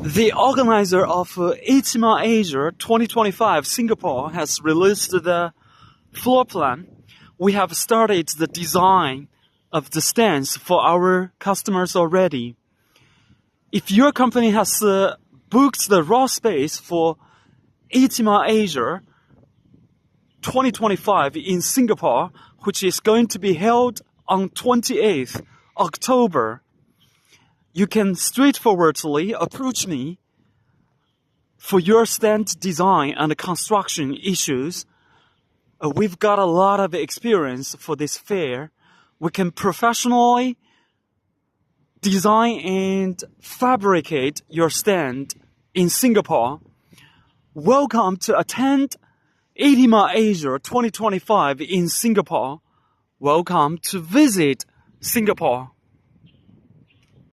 The organizer of ITMA Asia 2025 Singapore has released the floor plan. We have started the design of the stands for our customers already. If your company has booked the raw space for ITMA Asia 2025 in Singapore, which is going to be held on 28th October, you can straightforwardly approach me for your stand design and construction issues. We've got a lot of experience for this fair. We can professionally design and fabricate your stand in Singapore. Welcome to attend ITMA Asia 2025 in Singapore. Welcome to visit Singapore.